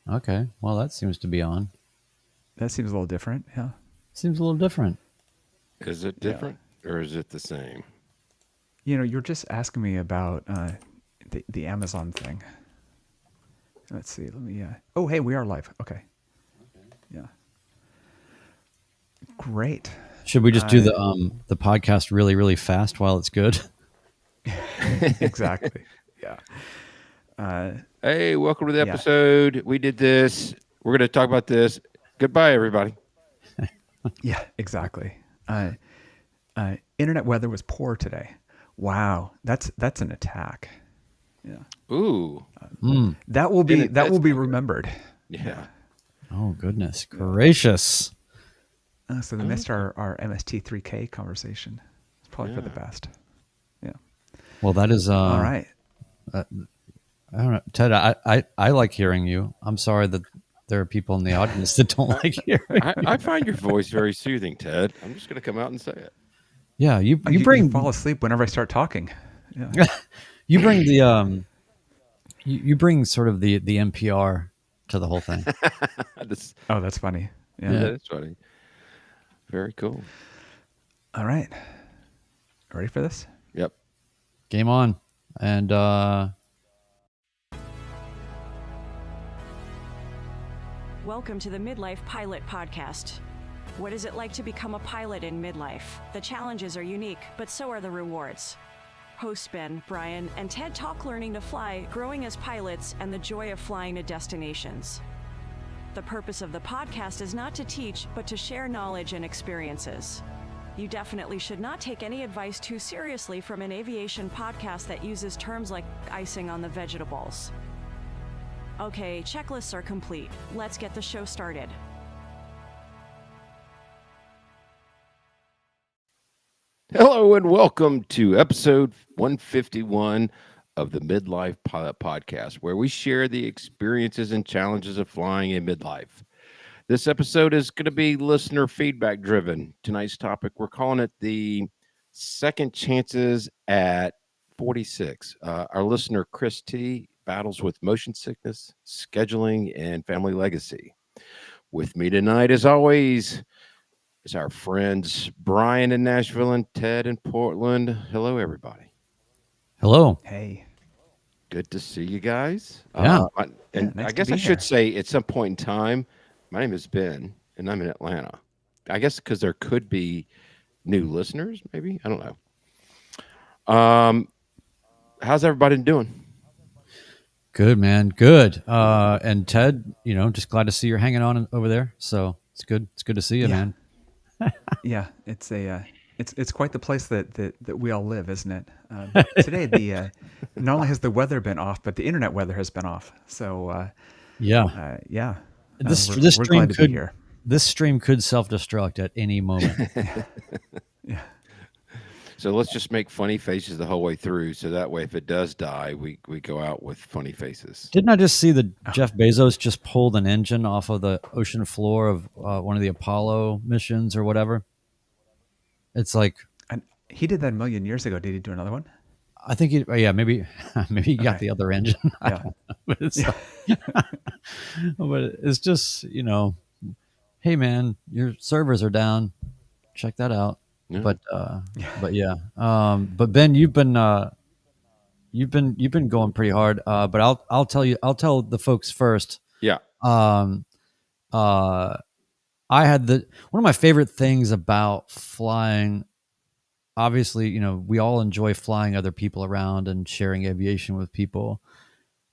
Okay. Well, that seems to be on. That seems a little different. Yeah. Seems a little different. Is it Yeah. different or is it the same? You're just asking me about the Amazon thing. Let's see. Let me. Oh, hey, we are live. Okay. Yeah. Great. Should we just do the podcast really, really fast while it's good? Exactly. Yeah. Hey, welcome to the Yeah. episode. We did this. We're going to talk about this. Goodbye, everybody. Yeah. Exactly. Internet weather was poor today. Wow. That's an attack. Yeah. Ooh. That will be That's not good. remembered. Yeah. Oh, goodness gracious. So they missed our MST3K conversation. It's probably for the best. Yeah. Well, that is All right. I don't know, Ted. I like hearing you. I'm sorry that there are people in the audience that don't like hearing. I find your voice very soothing, Ted. I'm just going to come out and say it. Yeah, you You bring fall asleep whenever I start talking. Yeah. you bring the you bring sort of the NPR to the whole thing. Oh, that's funny. Yeah. Yeah, that's funny. Very cool. All right. Ready for this? Yep. Game on. And Welcome to the Midlife Pilot Podcast. What is it like to become a pilot in midlife? The challenges are unique, but so are the rewards. Hosts Ben, Brian, and Ted talk learning to fly, growing as pilots, and the joy of flying to destinations. The purpose of the podcast is not to teach, but to share knowledge and experiences. You definitely should not take any advice too seriously from an aviation podcast that uses terms like icing on the vegetables. Okay, checklists are complete. Let's get the show started. Hello and welcome to episode 151 of the Midlife Pilot Podcast, where we share the experiences and challenges of flying in midlife. This episode is going to be listener feedback driven. Tonight's topic, we're calling it the second chances at 46. Our listener, Chris T., battles with motion sickness, scheduling, and family legacy. With me tonight, as always, is our friends Brian in Nashville and Ted in Portland. Hello, everybody. hello. Hey. Good to see you guys. Yeah. Nice I to guess be I should here. say at some point in time, my name is Ben, and I'm in Atlanta. I guess because there could be new listeners, maybe. I don't know. How's everybody doing? Good, man. Good. And Ted, just glad to see you're hanging on over there. So it's good. It's good to see you, Yeah. man. Yeah. It's it's quite the place that we all live, isn't it? Today, not only has the weather been off, but the internet weather has been off. So, Yeah. yeah. This we're stream glad to be could here. this stream could self-destruct at any moment. Yeah. So let's just make funny faces the whole way through, so that way, if it does die, we go out with funny faces. Didn't I just see that Jeff Bezos just pulled an engine off of the ocean floor of one of the Apollo missions or whatever? It's like, And he did that a million years ago. Did he do another one? I think maybe he got Okay. the other engine. I Yeah. don't know. But it's but it's just, hey man, your servers are down. Check that out. Yeah. But yeah. But Ben, you've been going pretty hard. But I'll tell the folks first. Yeah. I had one of my favorite things about flying. Obviously, we all enjoy flying other people around and sharing aviation with people.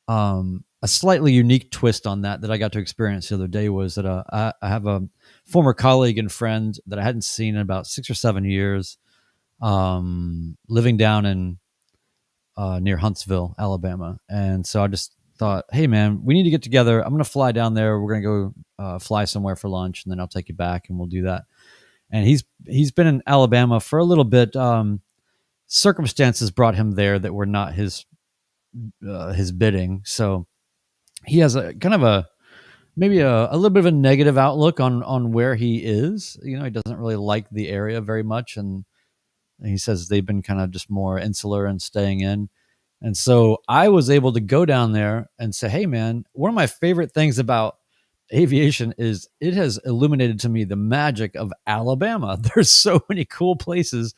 A slightly unique twist on that I got to experience the other day was that I have a former colleague and friend that I hadn't seen in about 6 or 7 years, living down in near Huntsville, Alabama. And so I just thought, hey, man, we need to get together. I'm going to fly down there. We're going to go fly somewhere for lunch, and then I'll take you back, and we'll do that. And he's been in Alabama for a little bit. Circumstances brought him there that were not his bidding. So he has a kind of maybe a little bit of a negative outlook on where he is. He doesn't really like the area very much, and he says they've been kind of just more insular and staying in. And so I was able to go down there and say, hey, man, one of my favorite things about aviation is it has illuminated to me the magic of Alabama. There's so many cool places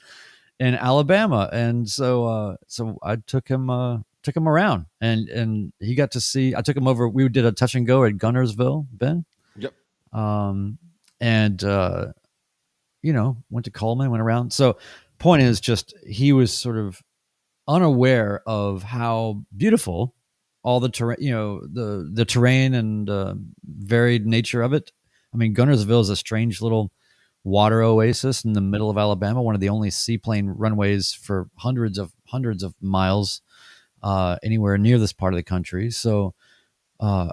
in Alabama. And so I took him around and he got to see, I took him over. We did a touch and go at Gunnersville, Ben. Yep. And, went to Coleman, went around. So point is just, he was sort of unaware of how beautiful all the terrain, the terrain and varied nature of it. I mean, Gunnersville is a strange little water oasis in the middle of Alabama, one of the only seaplane runways for hundreds of miles anywhere near this part of the country. So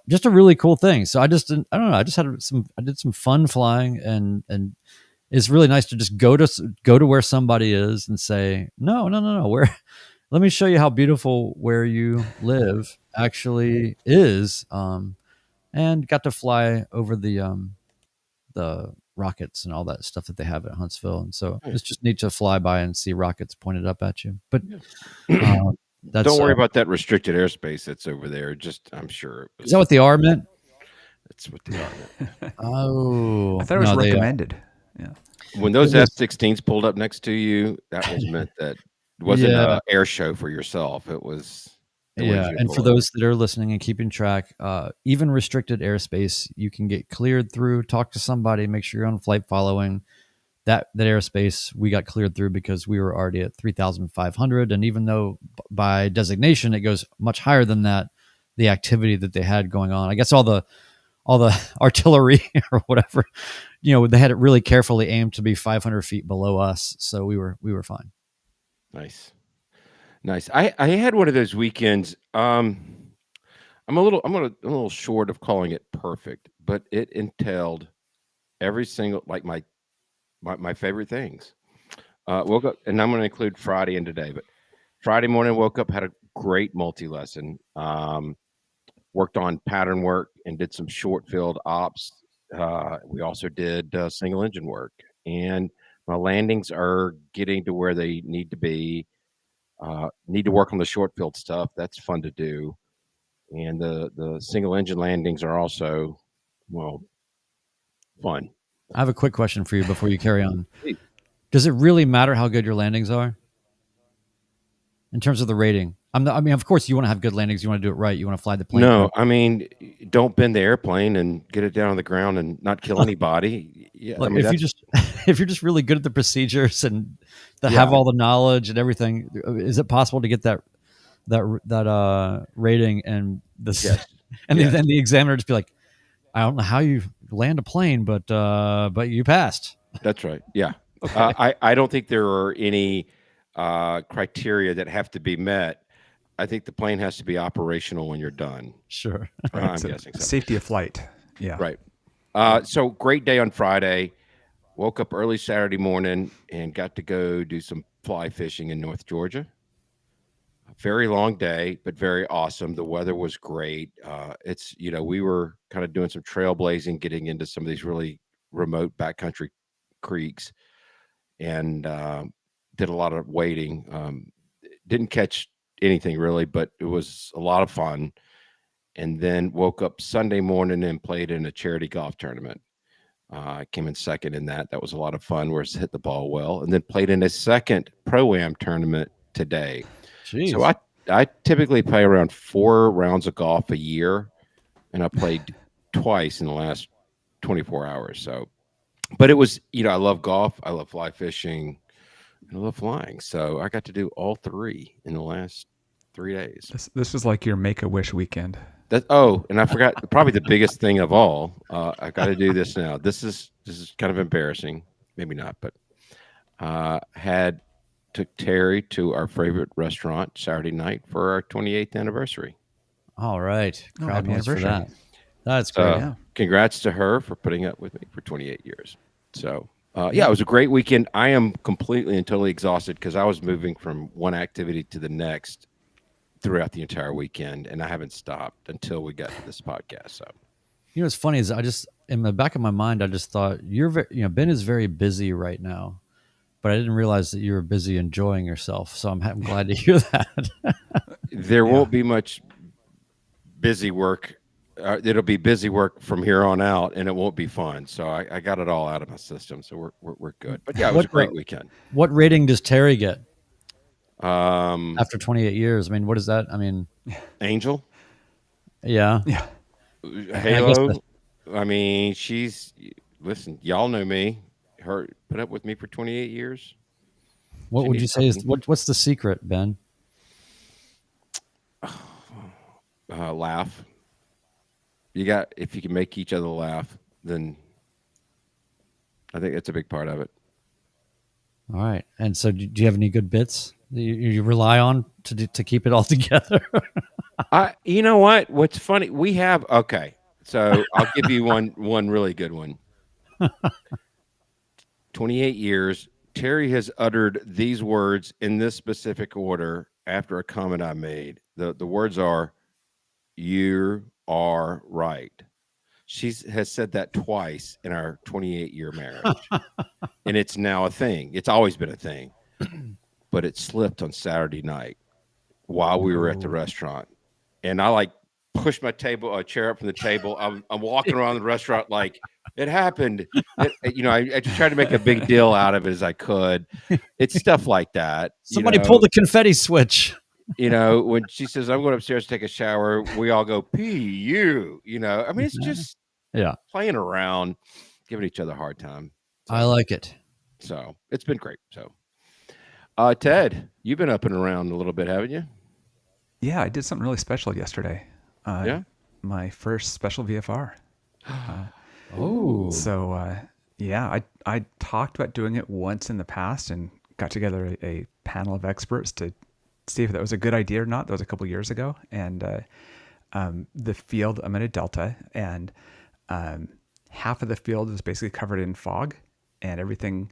just a really cool thing. So I don't know. I did some fun flying, and it's really nice to just go to where somebody is and say, no, where, let me show you how beautiful where you live actually is. And got to fly over the rockets and all that stuff that they have at Huntsville. And so it's just neat to fly by and see rockets pointed up at you. But don't worry about that restricted airspace that's over there. Just, I'm sure. Is that what the R meant? That's what they are meant. Oh, I thought it was recommended. Yeah. When those F-16s pulled up next to you, that was meant that it wasn't an air show for yourself. It was. And for those that are listening and keeping track, even restricted airspace, you can get cleared through, talk to somebody, make sure you're on flight following that airspace. We got cleared through because we were already at 3,500. And even though by designation, it goes much higher than that, the activity that they had going on, I guess all the artillery or whatever, they had it really carefully aimed to be 500 feet below us. So we were fine. Nice. I had one of those weekends. I'm a little short of calling it perfect, but it entailed every single, like my favorite things. Woke up, and I'm going to include Friday and today, but Friday morning, woke up, had a great multi-lesson, worked on pattern work and did some short field ops. We also did single engine work, and my landings are getting to where they need to be. Need to work on the short field stuff. That's fun to do. And the single engine landings are also, fun. I have a quick question for you before you carry on. Does it really matter how good your landings are in terms of the rating? Of course you want to have good landings. You want to do it right. You want to fly the plane. No, don't bend the airplane and get it down on the ground and not kill anybody. Yeah, look, if you're just really good at the procedures and have all the knowledge and everything, is it possible to get that rating and then the examiner just be like, I don't know how you land a plane, but you passed. That's right. Yeah. Okay. I don't think there are any criteria that have to be met. I think the plane has to be operational when you're done. Sure. I'm guessing so. Safety of flight. Yeah. Right. So great day on Friday. Woke up early Saturday morning and got to go do some fly fishing in North Georgia. A very long day, but very awesome. The weather was great. We were kind of doing some trailblazing, getting into some of these really remote backcountry creeks, and did a lot of wading. Didn't catch anything really, but it was a lot of fun. And then woke up Sunday morning and played in a charity golf tournament. I came in second in that. That was a lot of fun. Where I hit the ball well, and then played in a second Pro-Am tournament today. Jeez. So I typically play around 4 rounds of golf a year, and I played twice in the last 24 hours. So, but it was, I love golf, I love fly fishing, and I love flying. So I got to do all 3 in the last 3 days. This was like your Make-A-Wish weekend. And I forgot probably the biggest thing of all. I got to do this now. This is kind of embarrassing, maybe not, but took Terry to our favorite restaurant Saturday night for our 28th anniversary. All right, crowd noise for that. That's great. Yeah. Congrats to her for putting up with me for 28 years. So it was a great weekend. I am completely and totally exhausted because I was moving from one activity to the next throughout the entire weekend, and I haven't stopped until we got to this podcast. So, what's funny is I just, in the back of my mind, I just thought Ben is very busy right now, but I didn't realize that you were busy enjoying yourself. So I'm glad to hear that. There won't be much busy work. It'll be busy work from here on out, and it won't be fun. So I got it all out of my system. So we're good. But yeah, it was a great weekend. What rating does Terry get Um, after 28 years? I mean, what is that? I mean, Angel, yeah. Halo. I mean, listen. Y'all know me. Her put up with me for 28 years. What would you say is what's the secret, Ben? Laugh. If you can make each other laugh, then I think that's a big part of it. All right. And so, do you have any good bits that you rely on to keep it all together? You know what? What's funny? So I'll give you one really good one. 28 years. Terry has uttered these words in this specific order after a comment I made. The words are, "You are right." She has said that twice in our 28-year marriage. And it's now a thing. It's always been a thing. But it slipped on Saturday night while we were at the restaurant. And I pushed my chair up from the table. I'm walking around the restaurant like it happened. I just tried to make a big deal out of it as I could. It's stuff like that. Somebody pull the confetti switch. When she says, "I'm going upstairs to take a shower," we all go, "P-U." I mean, it's just playing around, giving each other a hard time. So, I like it. So it's been great. So, Ted, you've been up and around a little bit, haven't you? Yeah, I did something really special yesterday. My first Special VFR. So, I talked about doing it once in the past and got together a panel of experts to see if that was a good idea or not. That was a couple years ago. And the field, I'm in a Delta, and half of the field was basically covered in fog, and everything,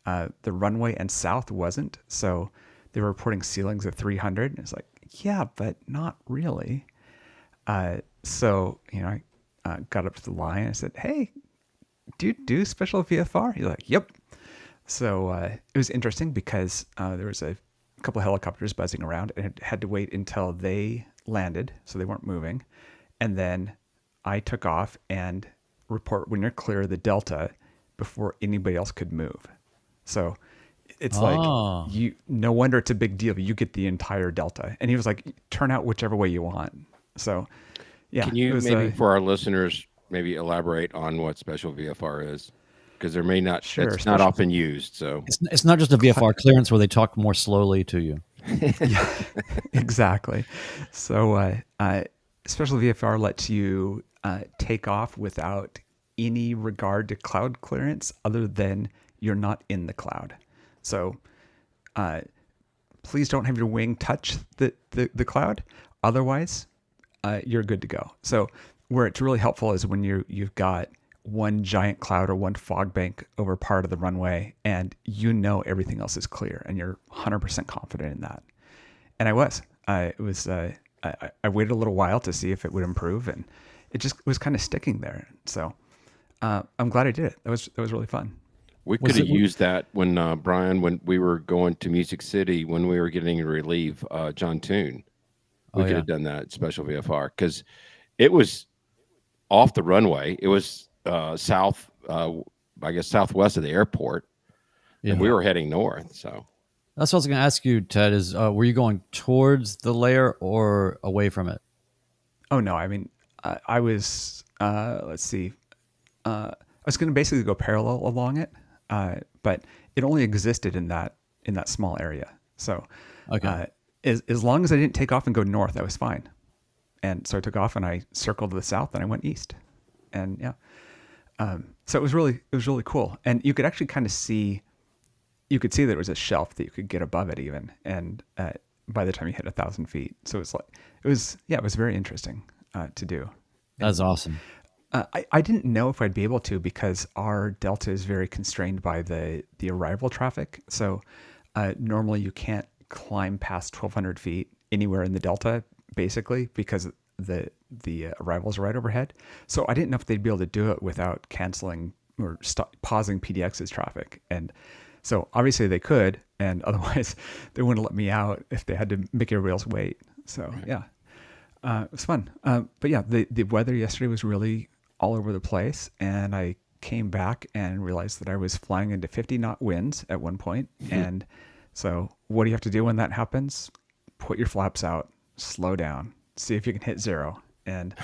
the runway and south wasn't. So they were reporting ceilings of 300. And it's like, yeah, but not really. So, I got up to the line and I said, "Hey, do you do Special VFR?" He's like, "Yep." So it was interesting because there was a couple of helicopters buzzing around, and it had to wait until they landed, so they weren't moving. And then I took off and report when you're clear of the Delta before anybody else could move. So it's no wonder it's a big deal. You get the entire Delta. And he was like, "Turn out whichever way you want." So, yeah. Can you for our listeners, maybe elaborate on what Special VFR is? Because there may not, it's not often used. So it's not just a VFR clearance where they talk more slowly to you. Yeah, exactly. So Special VFR lets you take off without any regard to cloud clearance other than you're not in the cloud. So please don't have your wing touch the cloud. Otherwise, you're good to go. So where it's really helpful is when you've got one giant cloud or one fog bank over part of the runway, and everything else is clear, and you're 100% confident in that. And I was. I waited a little while to see if it would improve, and it was kind of sticking there. So I'm glad I did it. That was really fun. We could have used that when Brian, when we were going to Music City, when we were getting to relieve John Toon. We could have done that Special VFR because it was off the runway. It was south, I guess southwest of the airport, and we were heading north. So that's what I was going to ask you, Ted. Is were you going towards the layer or away from it? Oh no, I mean I was. Let's see. I was going to basically go parallel along it, but it only existed in that small area. So as long as I didn't take off and go north, I was fine. And so I took off and I circled to the south and I went east, and so it was really cool. And you could actually kind of see there was a shelf that you could get above it even. And by the time you hit 1,000 feet, so it was very interesting to do. That's awesome. I didn't know if I'd be able to because our Delta is very constrained by the arrival traffic. So normally you can't climb past 1,200 feet anywhere in the Delta, basically, because the arrivals are right overhead. So I didn't know if they'd be able to do it without canceling or pausing PDX's traffic. And So obviously they could, and otherwise they wouldn't let me out if they had to make everybody else wait. So yeah, it was fun. But yeah, the weather yesterday was really all over the place, and I came back and realized that I was flying into 50 knot winds at one point. And so what do you have to do when that happens? Put your flaps out, slow down, see if you can hit zero. And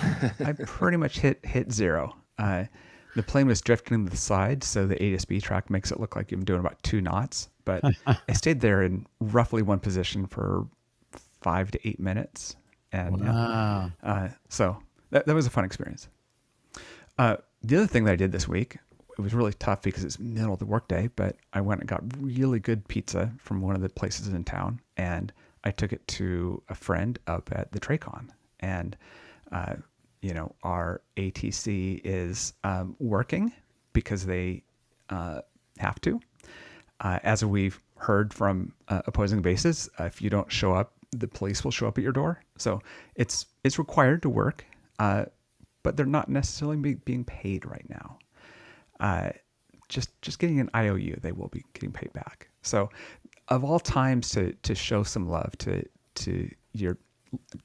I pretty much hit zero. The plane was drifting to the side, so the ASB track makes it look like you're doing about 2 knots. But I stayed there in roughly one position for 5 to 8 minutes. And Wow. so that was a fun experience. The other thing that I did this week, it was really tough because it's middle of the workday, but I went and got really good pizza from one of the places in town, and I took it to a friend up at the Tracon. And our ATC is working because they have to. As we've heard from opposing bases, if you don't show up, the police will show up at your door. So it's required to work, but they're not necessarily being paid right now. Just getting an IOU, they will be getting paid back. So of all times to show some love to your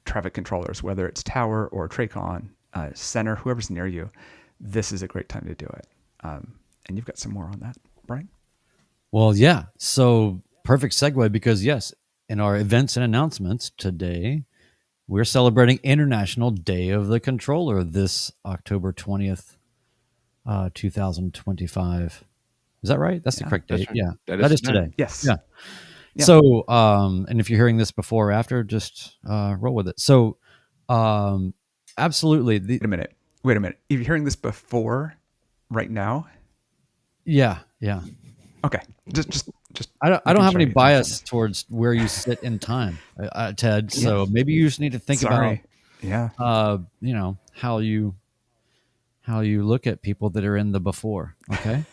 traffic controllers, whether it's Tower or Tracon, Center, whoever's near you, this is a great time to do it. And you've got some more on that, Brian? Well, yeah. So perfect segue because yes, in our events and announcements today, we're celebrating International Day of the Controller this October 20th, 2025. Is that right? That's the correct date. right. Yeah, That that is is today. Yes. Yeah. Yeah. So, and if you're hearing this before or after, just roll with it. So, absolutely. Wait a minute. If you're hearing this before right now, Yeah. okay. Just. I don't making have sure any you bias understand towards where you sit in time, Ted. So Yes. maybe you just need to think Sorry. Yeah. about, how you look at people that are in the before. Okay.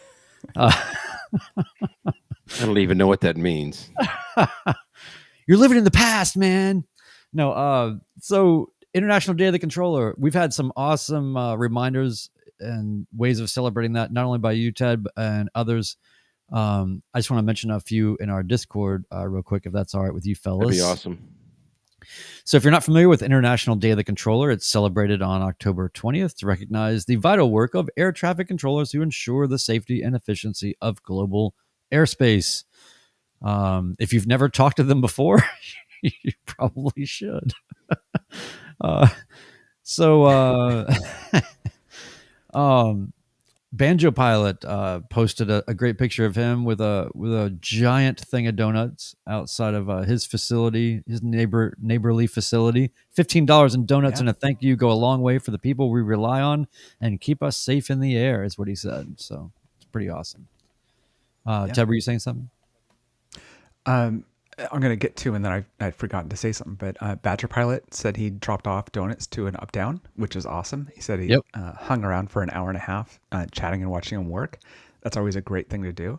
I don't even know what that means. You're living in the past, man. No. So International Day of the Controller. We've had some awesome reminders and ways of celebrating that, not only by you, Ted, and others. I just want to mention a few in our Discord real quick, if that's all right with you fellas. That'd be awesome. So if you're not familiar with International Day of the Controller, it's celebrated on October 20th to recognize the vital work of air traffic controllers who ensure the safety and efficiency of global airspace. If you've never talked to them before, you probably should. Banjo Pilot posted a great picture of him with a giant thing of donuts outside of his facility, his neighborly facility. $15 in donuts and a thank you go a long way for the people we rely on and keep us safe in the air, is what he said. So it's pretty awesome. Ted, were you saying something? I'm going to get to, and then I'd forgotten to say something, but Badger Pilot said he dropped off donuts to an up-down, which is awesome. He said he hung around for an hour and a half chatting and watching him work. That's always a great thing to do.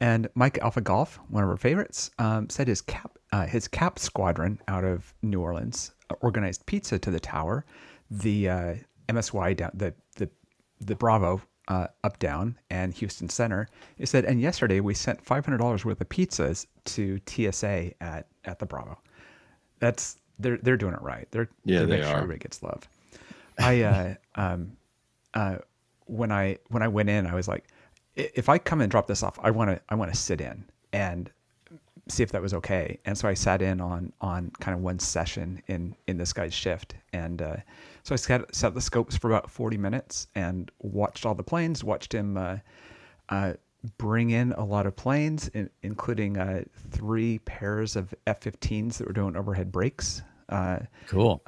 And Mike Alpha Golf, one of our favorites, said his cap squadron out of New Orleans organized pizza to the tower. The MSY down, the Bravo up down and Houston Center. He said, and yesterday we sent $500 worth of pizzas to TSA at the Bravo. They're doing it right. They're they making are. sure everybody gets love. When I went in, I was like, if I come and drop this off, I want to sit in and see if that was okay. And so I sat in on kind of one session in this guy's shift. And so I sat the scopes for about 40 minutes and watched all the planes, watched him bring in a lot of planes, including 3 pairs of F-15s that were doing overhead brakes. Cool.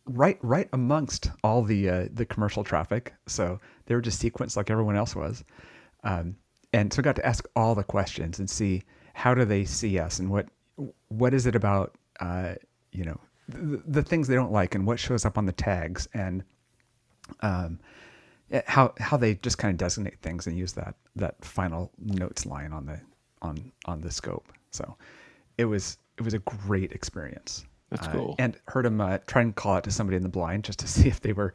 Right amongst all the commercial traffic. So they were just sequenced like everyone else was. And so I got to ask all the questions and see how do they see us and what is it about, the things they don't like and what shows up on the tags and how they just kind of designate things and use that final notes line on the scope. So it was a great experience. That's cool. And heard him try and call out to somebody in the blind just to see if they were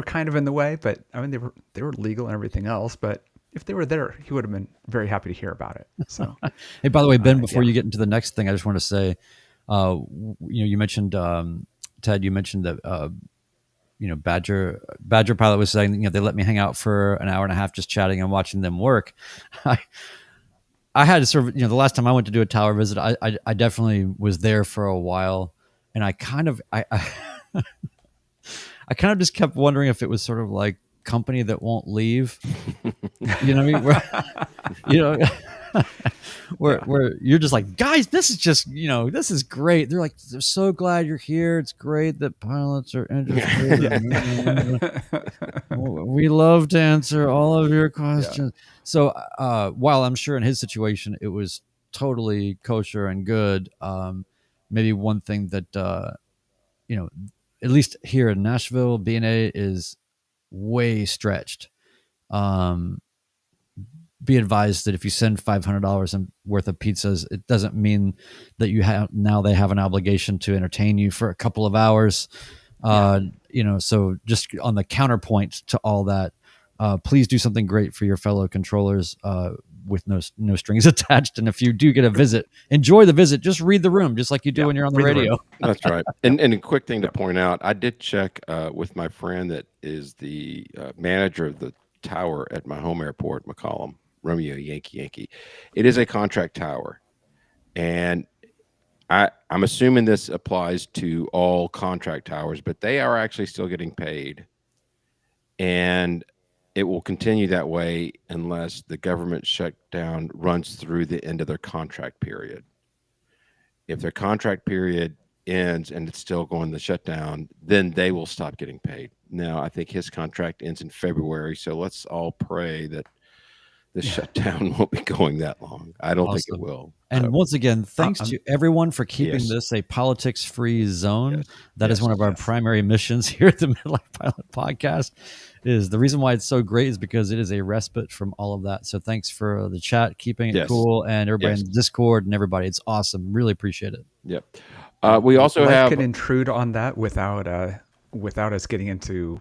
kind of in the way, but I mean they were legal and everything else, but if they were there, he would have been very happy to hear about it. So, Hey, by the way, Ben, before yeah. you get into the next thing, I just want to say, you mentioned Ted. You mentioned that Badger Pilot was saying they let me hang out for an hour and a half just chatting and watching them work. I had to sort of the last time I went to do a tower visit, I definitely was there for a while, and I kind of I kind of just kept wondering if it was sort of like company that won't leave. You know what I mean? Where you're just like, guys, this is just this is great. They're like, they're so glad you're here. It's great that pilots are interested. We love to answer all of your questions. Yeah. So while I'm sure in his situation it was totally kosher and good, maybe one thing that at least here in Nashville, B&A is way stretched. Be advised that if you send $500 worth of pizzas, it doesn't mean that they have an obligation to entertain you for a couple of hours. So just on the counterpoint to all that, please do something great for your fellow controllers with no strings attached. And if you do get a visit, enjoy the visit. Just read the room, just like you do when you're on the radio. That's right. And a quick thing to point out, I did check with my friend that is the manager of the tower at my home airport, McCollum, Romeo Yankee. It is a contract tower. And I'm assuming this applies to all contract towers, but they are actually still getting paid. And it will continue that way unless the government shutdown runs through the end of their contract period. If their contract period ends and it's still going the shutdown, then they will stop getting paid. Now, I think his contract ends in February, so let's all pray that the shutdown won't be going that long. I don't think it will. And once again, thanks to everyone for keeping this a politics-free zone. Yes. That is one of our primary missions here at the Midlife Pilot Podcast. Is the reason why it's so great is because it is a respite from all of that. So thanks for the chat, keeping it cool, and everybody in Discord and everybody. It's awesome. Really appreciate it. Yep. We also can intrude on that without us getting into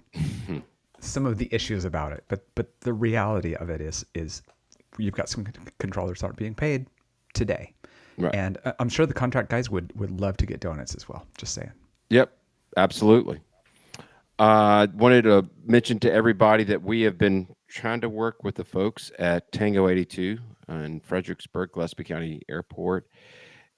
some of the issues about it. But the reality of it is you've got some controllers that aren't being paid today. Right. And I'm sure the contract guys would love to get donuts as well. Just saying. Yep, absolutely. Wanted to mention to everybody that we have been trying to work with the folks at Tango 82 in Fredericksburg, Gillespie County Airport.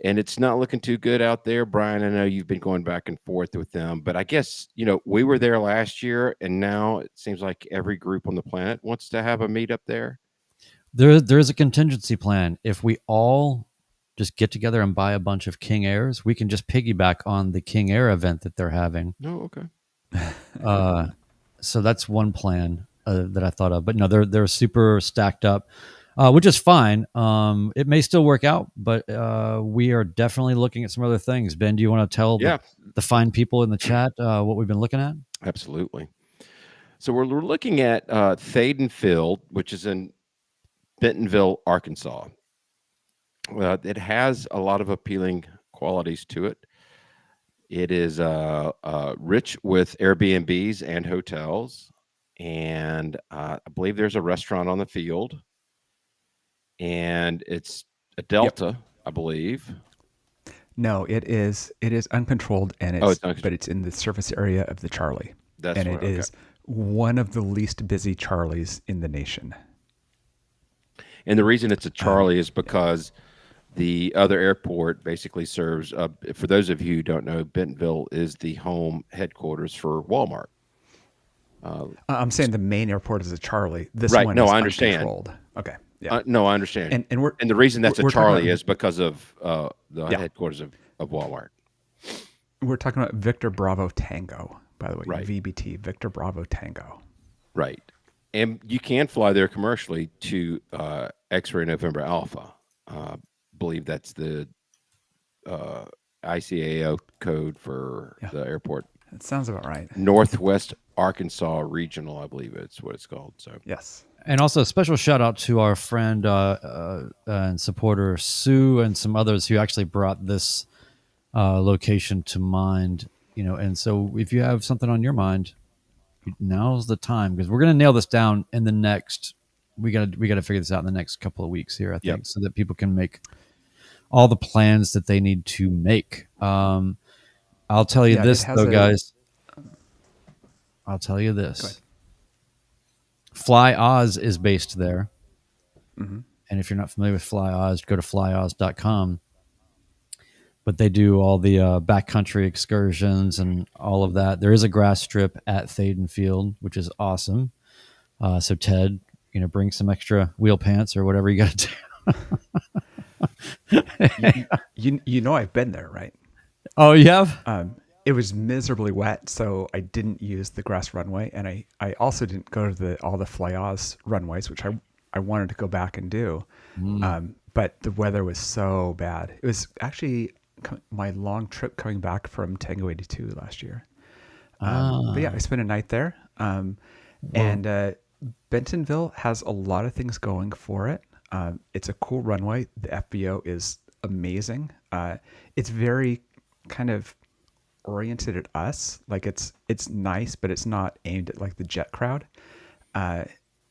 And it's not looking too good out there. Brian, I know you've been going back and forth with them, but I guess, we were there last year, and now it seems like every group on the planet wants to have a meetup there. There is a contingency plan. If we all just get together and buy a bunch of King Airs, we can just piggyback on the King Air event that they're having. Oh, okay. So that's one plan that I thought of. But no, they're super stacked up. Which is fine. It may still work out, but we are definitely looking at some other things. Ben, do you want to tell the fine people in the chat what we've been looking at? Absolutely. So we're looking at Thaden Field, which is in Bentonville, Arkansas. It has a lot of appealing qualities to it. It is rich with Airbnbs and hotels, and I believe there's a restaurant on the field. And it's a Delta, I believe. No, it is uncontrolled, and but it's in the surface area of the Charlie. It is one of the least busy Charlies in the nation. And the reason it's a Charlie is because the other airport basically serves. For those of you who don't know, Bentonville is the home headquarters for Walmart. I'm saying the main airport is a Charlie. This one is I understand. Uncontrolled. Okay. Yeah. No, I understand. And the reason that's a Charlie is because of the headquarters of Walmart. We're talking about Victor Bravo Tango, by the way. Right. VBT, Victor Bravo Tango. Right. And you can fly there commercially to X-Ray November Alpha. Believe that's the ICAO code for the airport. That sounds about right. Northwest Arkansas Regional, I believe it's what it's called. So yes. And also a special shout out to our friend and supporter Sue and some others who actually brought this location to mind. And so if you have something on your mind, now's the time, because we're going to nail this down in the next we got to figure this out in the next couple of weeks here, I Yep. think, so that people can make all the plans that they need to make. I'll tell you this though, guys. I'll tell you this. Fly Oz is based there. Mm-hmm. And if you're not familiar with Fly Oz, go to flyoz.com. But they do all the backcountry excursions and all of that. There is a grass strip at Thaden Field, which is awesome. So Ted, bring some extra wheel pants or whatever you got to do. I've been there, right? Oh, you have? It was miserably wet, so I didn't use the grass runway, and I also didn't go to all the Fly Oz runways, which I wanted to go back and do. But the weather was so bad. It was actually my long trip coming back from Tango 82 last year. But yeah, I spent a night there. And Bentonville has a lot of things going for it. It's a cool runway. The FBO is amazing. It's very kind of oriented at us. Like it's nice, but it's not aimed at like the jet crowd.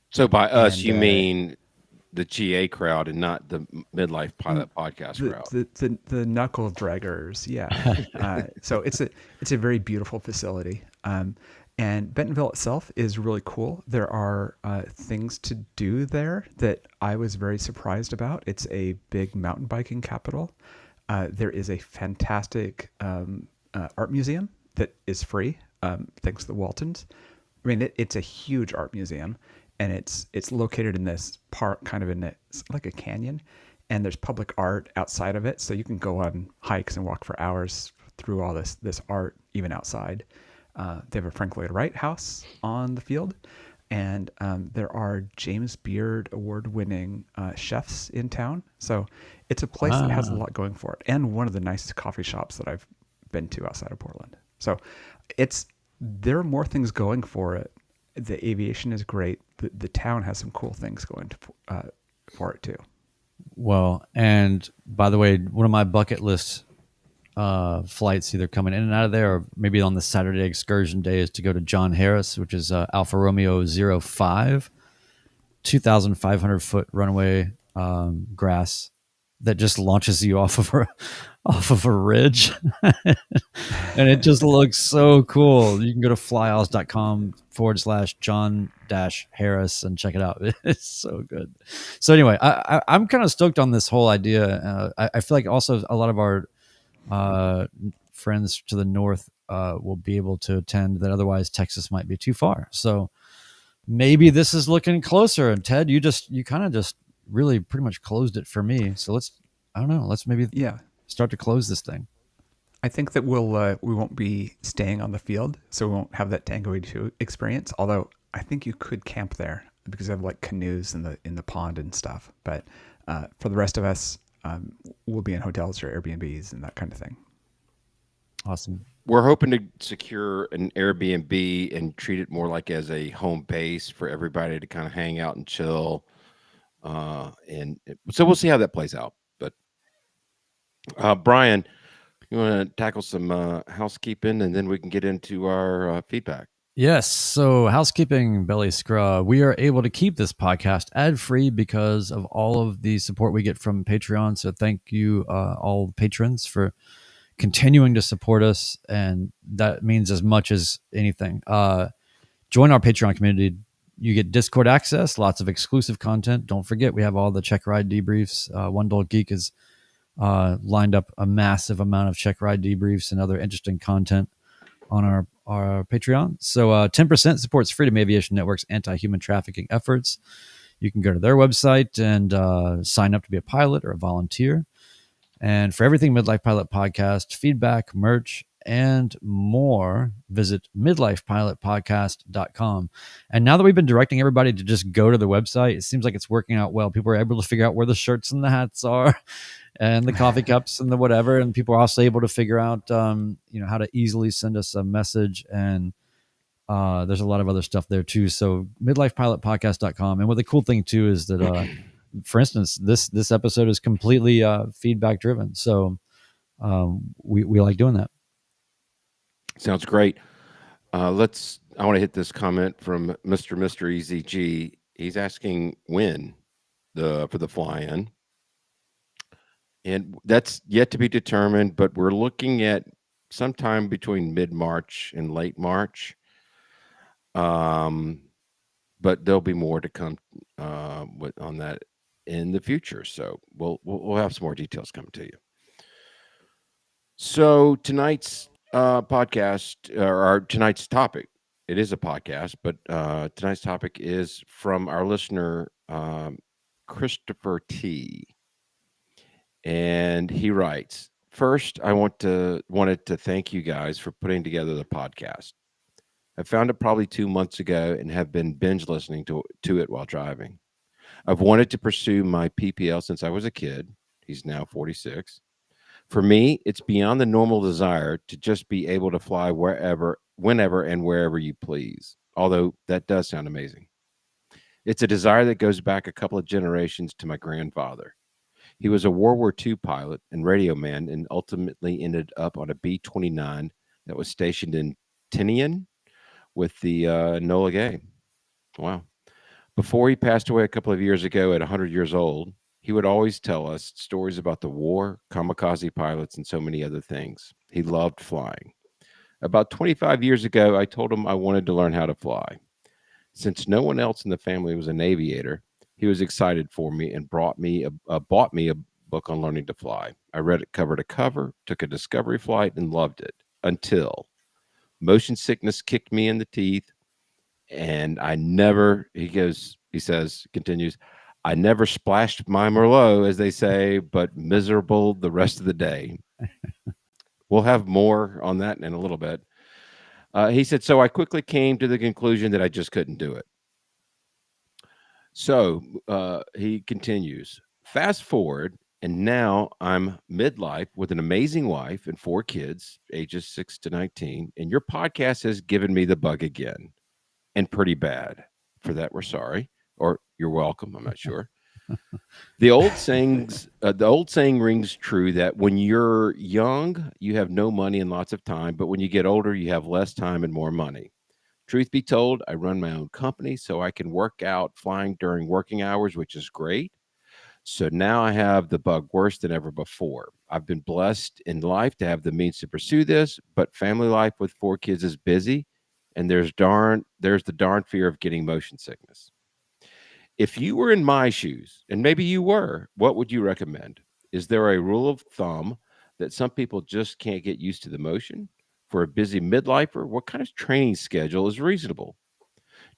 So by us, you mean the GA crowd and not the Midlife Pilot podcast crowd. The knuckle draggers, yeah. So it's a very beautiful facility. And Bentonville itself is really cool. There are things to do there that I was very surprised about. It's a big mountain biking capital. There is a fantastic art museum that is free, thanks to the Waltons. I mean, it's a huge art museum, and it's located in this park, kind of it's like a canyon, and there's public art outside of it, so you can go on hikes and walk for hours through all this art, even outside. They have a Frank Lloyd Wright house on the field, and there are James Beard award-winning chefs in town. So it's a place that has a lot going for it, and one of the nicest coffee shops that I've been to outside of Portland. So there are more things going for it. The aviation is great. The town has some cool things going for it too. Well, and by the way, one of my bucket list flights either coming in and out of there or maybe on the Saturday excursion day is to go to John Harris, which is Alfa Romeo 05, 2,500 foot runway grass that just launches you off of a ridge. And it just looks so cool. You can go to flyoz.com/John-Harris and check it out. It's so good. So anyway, I'm kind of stoked on this whole idea. I feel like also a lot of our friends to the north will be able to attend that otherwise Texas might be too far. So maybe this is looking closer. And Ted, you kind of just really pretty much closed it for me. So let's maybe start to close this thing. I think that we won't be staying on the field, so we won't have that Tango 82 experience. Although I think you could camp there because I have like canoes in the pond and stuff. But for the rest of us, we'll be in hotels or Airbnbs and that kind of thing. Awesome. We're hoping to secure an Airbnb and treat it more like as a home base for everybody to kind of hang out and chill. And so we'll see how that plays out. But Brian, you want to tackle some housekeeping, and then we can get into our feedback. Yes. So housekeeping, Belly Scrub. We are able to keep this podcast ad-free because of all of the support we get from Patreon. So thank you, all the patrons, for continuing to support us. And that means as much as anything. Join our Patreon community. You get Discord access, lots of exclusive content. Don't forget, we have all the check ride debriefs. One Dull Geek has lined up a massive amount of check ride debriefs and other interesting content on our Patreon. So 10% supports Freedom Aviation Network's anti-human trafficking efforts. You can go to their website and sign up to be a pilot or a volunteer. And for everything Midlife Pilot Podcast, feedback, merch, and more, visit midlifepilotpodcast.com. And now that we've been directing everybody to just go to the website, it seems like it's working out well. People are able to figure out where the shirts and the hats are and the coffee cups and the whatever. And people are also able to figure out, how to easily send us a message. And there's a lot of other stuff there too. So midlifepilotpodcast.com. And what the cool thing too is that, for instance, this episode is completely feedback driven. So we like doing that. Sounds great. I want to hit this comment from Mr. Easy G. He's asking when for the fly-in, and that's yet to be determined. But we're looking at sometime between mid-March and late March. But there'll be more to come on that in the future. So we'll have some more details coming to you. So tonight's podcast, or tonight's topic, it is a podcast, but tonight's topic is from our listener, Christopher T. And he writes, first, I wanted to thank you guys for putting together the podcast. I found it probably 2 months ago and have been binge listening to it while driving. I've wanted to pursue my PPL since I was a kid. He's now 46. For me, it's beyond the normal desire to just be able to fly wherever, whenever, and wherever you please, although that does sound amazing. It's a desire that goes back a couple of generations to my grandfather. He was a World War II pilot and radio man and ultimately ended up on a B-29 that was stationed in Tinian with the Enola Gay. Wow. Before he passed away a couple of years ago at 100 years old, he would always tell us stories about the war, kamikaze pilots, and so many other things. He loved flying. About 25 years ago, I told him I wanted to learn how to fly. Since no one else in the family was an aviator, he was excited for me and bought me a book on learning to fly. I read it cover to cover, took a discovery flight, and loved it until motion sickness kicked me in the teeth. And I never, continues, I never splashed my Merlot, as they say, but miserable the rest of the day. We'll have more on that in a little bit. He said, so I quickly came to the conclusion that I just couldn't do it. So he continues, fast forward, and now I'm midlife with an amazing wife and 4 kids, ages 6 to 19. And your podcast has given me the bug again, and pretty bad. For that, we're sorry, or you're welcome. I'm not sure. The old saying rings true that when you're young, you have no money and lots of time, but when you get older, you have less time and more money. Truth be told, I run my own company, so I can work out flying during working hours, which is great. So now I have the bug worse than ever before. I've been blessed in life to have the means to pursue this, but family life with 4 kids is busy, and there's the darn fear of getting motion sickness. If you were in my shoes, and maybe you were, what would you recommend? Is there a rule of thumb that some people just can't get used to the motion? For a busy midlifer, what kind of training schedule is reasonable?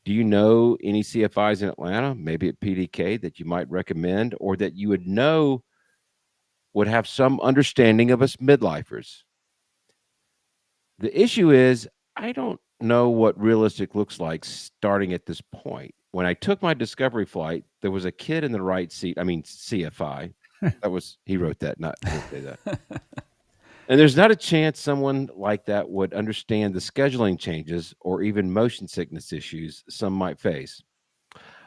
Do you know any CFIs in Atlanta, maybe at PDK, that you might recommend or that you would know would have some understanding of us midlifers? The issue is, I don't know what realistic looks like starting at this point. When I took my discovery flight, there was a kid in the right seat. I mean, CFI. He wrote that, not I didn't say that. And there's not a chance someone like that would understand the scheduling changes or even motion sickness issues some might face.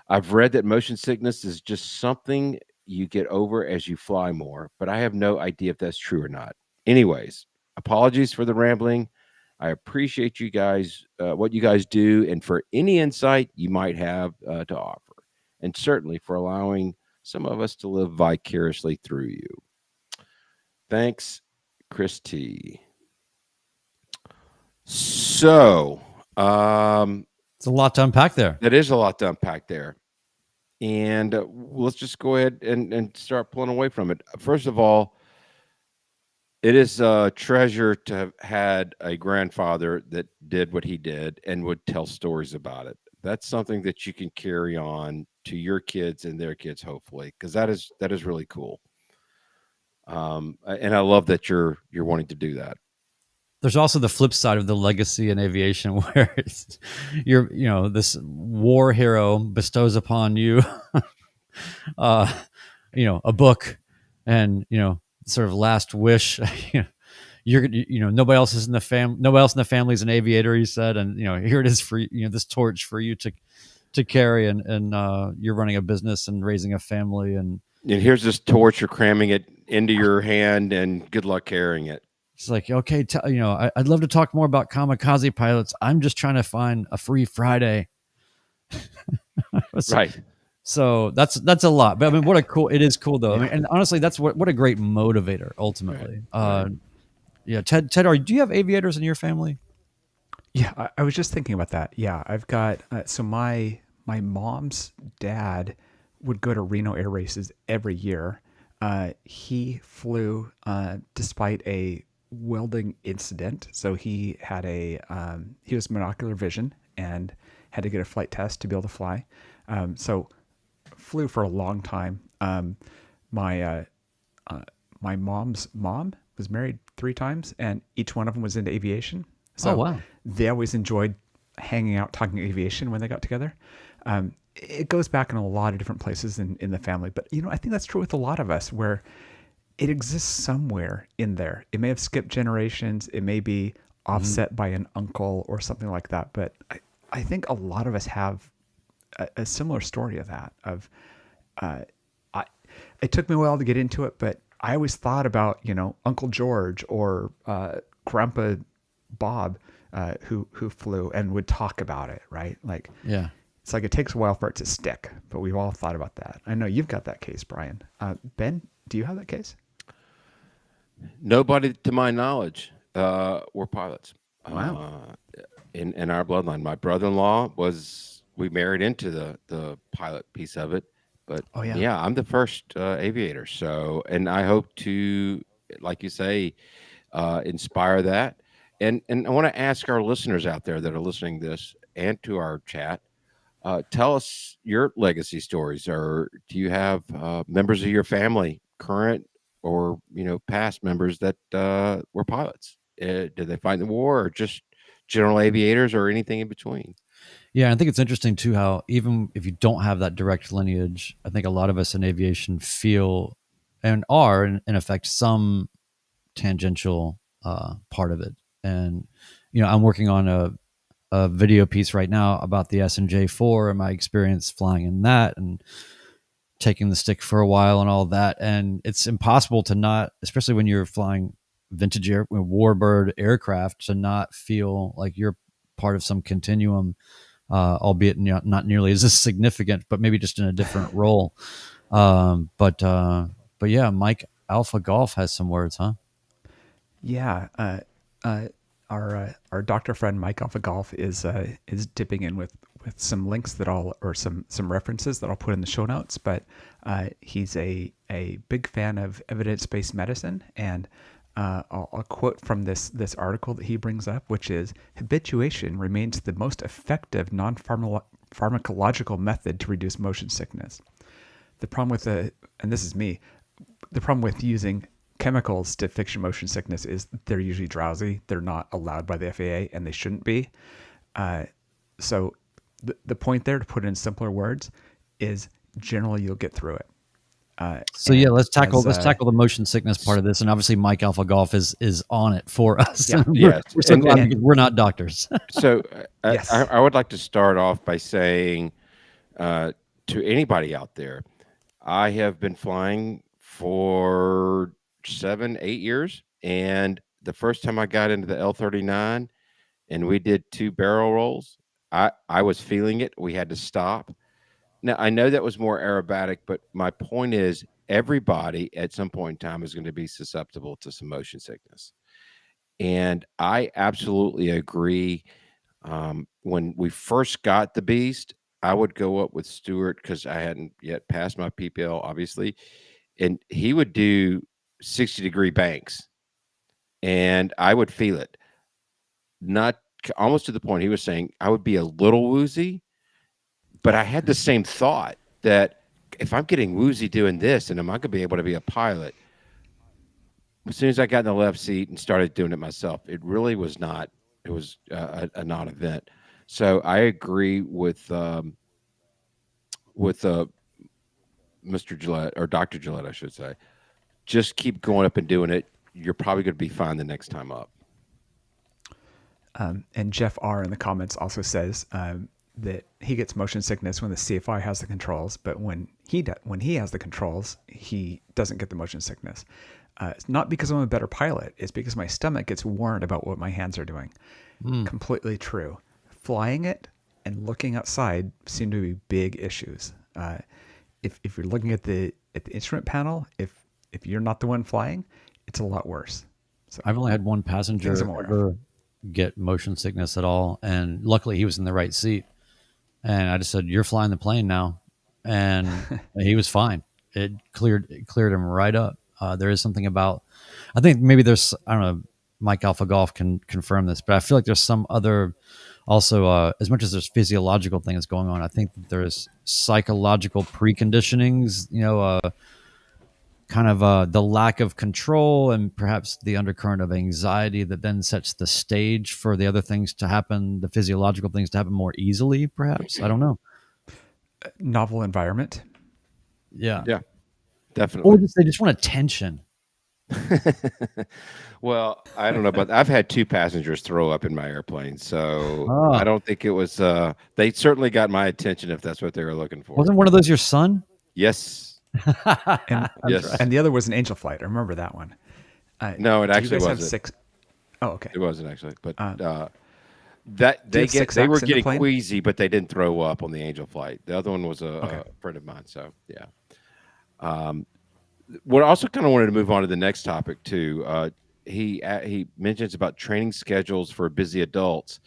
I've read that motion sickness is just something you get over as you fly more, but I have no idea if that's true or not. Anyways, apologies for the rambling. I appreciate you guys, what you guys do, and for any insight you might have to offer, and certainly for allowing some of us to live vicariously through you. Thanks, Chris T. So, it's a lot to unpack there. That is a lot to unpack there. And let's just go ahead and start pulling away from it. First of all, it is a treasure to have had a grandfather that did what he did and would tell stories about it. That's something that you can carry on to your kids and their kids, hopefully, because that is really cool. And I love that you're wanting to do that. There's also the flip side of the legacy in aviation, where this war hero bestows upon you, a book, and sort of last wish. Nobody else in the family is an aviator, he said, and here it is for this torch for you to carry, and you're running a business and raising a family, and here's this torch, you're cramming it into your hand, and good luck carrying it. It's like, okay, I'd love to talk more about kamikaze pilots. I'm just trying to find a free Friday. Right. So that's a lot. But I mean, it is cool though. I mean, and honestly, that's what a great motivator ultimately. Right. Yeah, Ted, do you have aviators in your family? Yeah, I was just thinking about that. Yeah, I've got so my mom's dad would go to Reno air races every year. He flew despite a welding incident, so he had he was monocular vision and had to get a flight test to be able to fly. So flew for a long time. My my mom's mom was married 3 times, and each one of them was into aviation. Oh So wow. they always enjoyed hanging out, talking aviation when they got together. It goes back in a lot of different places in the family, but I think that's true with a lot of us, where it exists somewhere in there. It may have skipped generations. It may be offset by an uncle or something like that. But I think a lot of us have a similar story of that. It took me a while to get into it, but I always thought about Uncle George or Grandpa Bob, who flew and would talk about it, right? Like, Yeah. it's like it takes a while for it to stick, but we've all thought about that. I know you've got that case, Brian. Ben, do you have that case? Nobody, to my knowledge, were pilots. Wow. In our bloodline, my brother-in-law we married into the pilot piece of it, but Oh, yeah. yeah, I'm the first aviator. So, and I hope to, like you say, inspire that. And I want to ask our listeners out there that are listening to this and to our chat, tell us your legacy stories, or do you have members of your family, current or past members that were pilots? Did they fight in the war, or just general aviators, or anything in between? Yeah, I think it's interesting too how even if you don't have that direct lineage, I think a lot of us in aviation feel and are in effect some tangential part of it. And I'm working on a video piece right now about the S&J4 and my experience flying in that and taking the stick for a while and all that. And it's impossible to not, especially when you're flying vintage warbird aircraft, to not feel like you're part of some continuum, albeit not nearly as significant, but maybe just in a different role. But yeah, Mike Alpha Golf has some words, huh? Yeah. Our doctor friend Mike Alpha Golf is dipping in with some links or some references that I'll put in the show notes. But he's a big fan of evidence-based medicine, and I'll quote from this article that he brings up, which is, habituation remains the most effective non-pharmacological method to reduce motion sickness. The problem with and this is me, the problem with using chemicals to fix your motion sickness is they're usually drowsy. They're not allowed by the FAA, and they shouldn't be. So the point there, to put it in simpler words, is generally you'll get through it. So yeah, let's tackle the motion sickness part of this, and obviously Mike Alpha Golf is on it for us. Yeah. Yes. We're so glad because we're not doctors. So Yes. I would like to start off by saying to anybody out there, I have been flying for 7-8 years, and the first time I got into the L-39 and we did 2 barrel rolls, I was feeling it. We had to stop. Now, I know that was more aerobatic, but my point is everybody at some point in time is going to be susceptible to some motion sickness. And I absolutely agree. When we first got the Beast, I would go up with Stuart because I hadn't yet passed my PPL, obviously, and he would do 60-degree banks, and I would feel it. Not almost to the point he was saying I would be a little woozy, but I had the same thought that if I'm getting woozy doing this, and am I going to be able to be a pilot? As soon as I got in the left seat and started doing it myself, it really was not. It was a non-event. So I agree with Mr. Gillette, or Dr. Gillette, I should say. Just keep going up and doing it. You're probably going to be fine the next time up. And Jeff R in the comments also says that he gets motion sickness when the CFI has the controls, but when he has the controls, he doesn't get the motion sickness. It's not because I'm a better pilot. It's because my stomach gets warned about what my hands are doing. Completely true. Flying it and looking outside seem to be big issues. If you're looking at the instrument panel, if you're not the one flying, it's a lot worse. So I've only had one passenger things I'm aware of. ever get motion sickness at all, and luckily he was in the right seat. And I just said, "You're flying the plane now," and he was fine. It cleared him right up. There is something about, I think maybe there's, I don't know, Mike Alpha Golf can confirm this, but I feel like there's some other, also as much as there's physiological things going on, I think that there's psychological preconditionings, kind of the lack of control and perhaps the undercurrent of anxiety that then sets the stage for the other things to happen, the physiological things to happen more easily, perhaps. I don't know. Novel environment. Yeah. Yeah, Or definitely. they just want attention. Well, I don't know, but I've had two passengers throw up in my airplane, so Oh, I don't think it was. They certainly got my attention if that's what they were looking for. wasn't one of those your son? Yes, And yes. and the other was an angel flight. I remember that one. No, it Do you actually guys have wasn't. 6? Oh, okay. It wasn't actually, but do that you have 6 they were acts in the getting plane? queasy, but they didn't throw up on the Angel flight. The other one was Okay. a friend of mine. So yeah. What I also kind of wanted to move on to the next topic too. He mentions about training schedules for busy adults.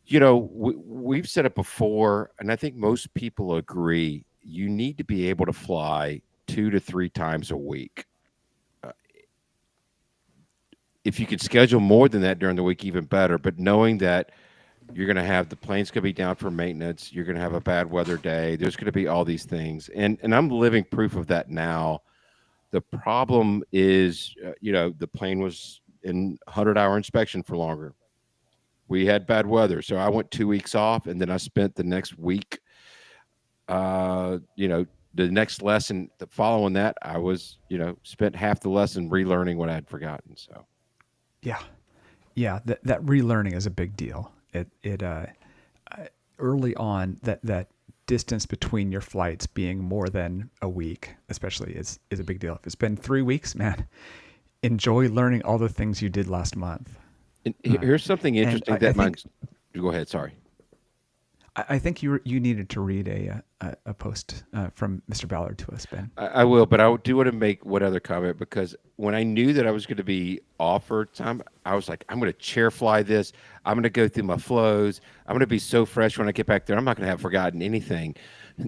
We've said it before, and I think most people agree. You need to be able to fly 2 to 3 times a week. If you could schedule more than that during the week, even better. But knowing that you're going to have the plane's going to be down for maintenance, you're going to have a bad weather day. There's going to be all these things, and I'm living proof of that now. The problem is, the plane was in 100-hour inspection for longer. We had bad weather, so I went 2 weeks off, and then I spent the next week. The next lesson, following that, I was, spent half the lesson relearning what I had forgotten. So. Yeah. That relearning is a big deal. It early on, that distance between your flights being more than a week, especially, is a big deal. If it's been 3 weeks, man, enjoy learning all the things you did last month. And here's something interesting I that think- Go ahead. Sorry. I think you needed to read a post from Mr. Ballard to us, Ben. I will, but I do want to make one other comment, because when I knew that I was going to be offered time, I was like, I'm going to chair fly this. I'm going to go through my flows. I'm going to be so fresh when I get back there. I'm not going to have forgotten anything.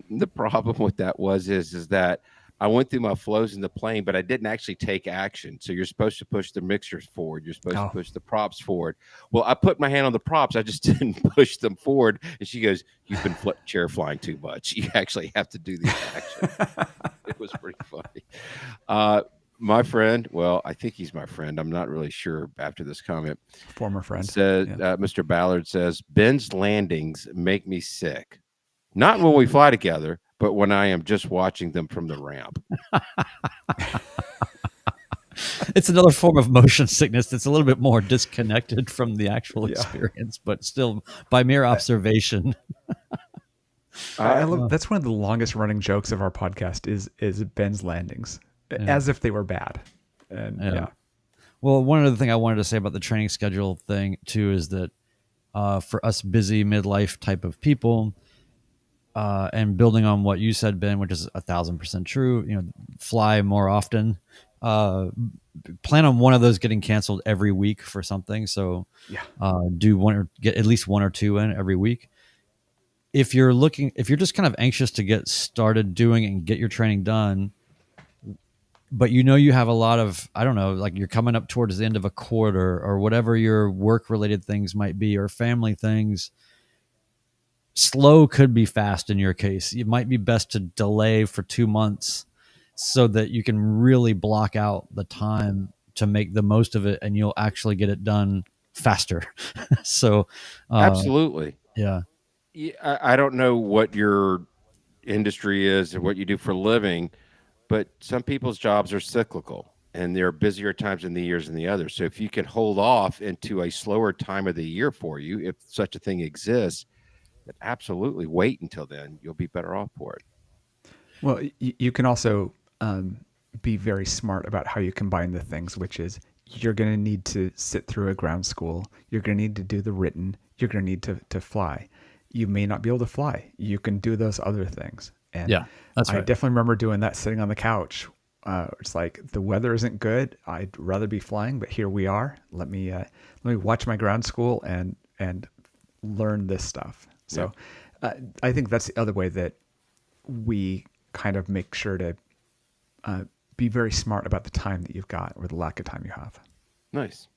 The problem with that is that I went through my flows in the plane, but I didn't actually take action. So you're supposed to push the mixers forward. You're supposed to push the props forward. Well, I put my hand on the props. I just didn't push them forward. And she goes, "You've been chair flying too much. You actually have to do the action." It was pretty funny. My friend, well, I think he's my friend. I'm not really sure after this comment. Former friend. Said, Yeah. Mr. Ballard says, Ben's landings make me sick. Not when we fly together, but when I am just watching them from the ramp. It's another form of motion sickness that's a little bit more disconnected from the actual experience, but still by mere observation. I love, that's one of the longest running jokes of our podcast is Ben's landings, as if they were bad. And yeah. Well, one other thing I wanted to say about the training schedule thing too is that for us busy midlife type of people, and building on what you said, Ben, which is 1,000% true, fly more often. Plan on one of those getting canceled every week for something. So do one or get at least 1 or 2 in every week. If you're just kind of anxious to get started doing it and get your training done, but you have a lot of, I don't know, like you're coming up towards the end of a quarter or whatever your work related things might be, or family things, slow could be fast in your case. It might be best to delay for 2 months so that you can really block out the time to make the most of it, and you'll actually get it done faster. So Absolutely. yeah. I don't know what your industry is and what you do for a living, but some people's jobs are cyclical, and there are busier times in the years than the others. So if you can hold off into a slower time of the year for you, if such a thing exists, then absolutely wait until then. You'll be better off for it. Well, you can also be very smart about how you combine the things, which is you're going to need to sit through a ground school. You're going to need to do the written. You're going to need to fly. you may not be able to fly. You can do those other things. And Yeah, that's I right. definitely remember doing that sitting on the couch. It's like the weather isn't good. I'd rather be flying, but here we are. Let me watch my ground school and learn this stuff. So I think that's the other way that we kind of make sure to be very smart about the time that you've got or the lack of time you have. Nice.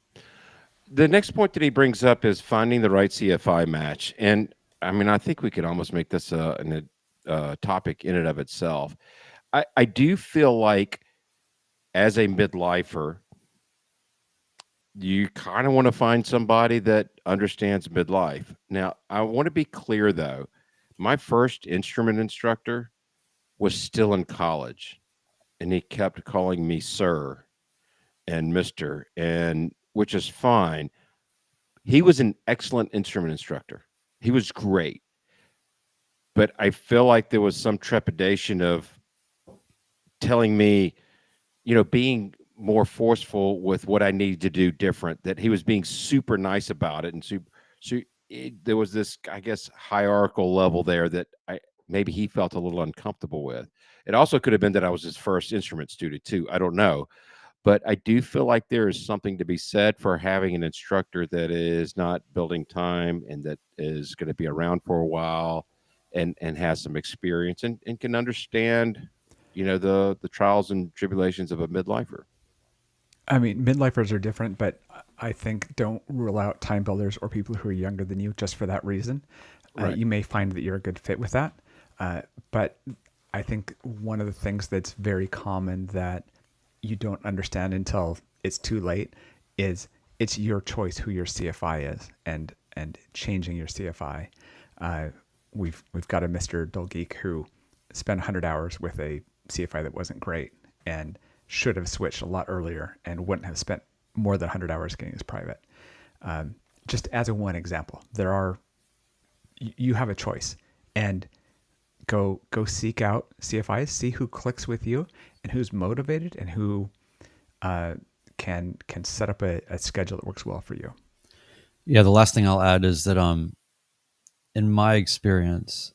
The next point that he brings up is finding the right CFI match. And I mean, I think we could almost make this a topic in and of itself. I do feel like as a midlifer, you kind of want to find somebody that understands midlife. Now, I want to be clear though. My first instrument instructor was still in college, and he kept calling me sir and mister, and which is fine. He was an excellent instrument instructor. He was great. But I feel like there was some trepidation of telling me, being more forceful with what I needed to do different, that he was being super nice about it. And there was this, I guess, hierarchical level there that maybe he felt a little uncomfortable with. It also could have been that I was his first instrument student too. I don't know. But I do feel like there is something to be said for having an instructor that is not building time and that is going to be around for a while and has some experience and can understand, the trials and tribulations of a midlifer. I mean, midlifers are different, but I think don't rule out time builders or people who are younger than you just for that reason. Right. You may find that you're a good fit with that. But I think one of the things that's very common that you don't understand until it's too late is it's your choice who your CFI is and changing your CFI. We've got a Mr. Dulgeek who spent 100 hours with a CFI that wasn't great and should have switched a lot earlier and wouldn't have spent more than 100 hours getting his private. Just as a one example, you have a choice, and go seek out CFIs, see who clicks with you and who's motivated and who can set up a schedule that works well for you. Yeah, the last thing I'll add is that in my experience,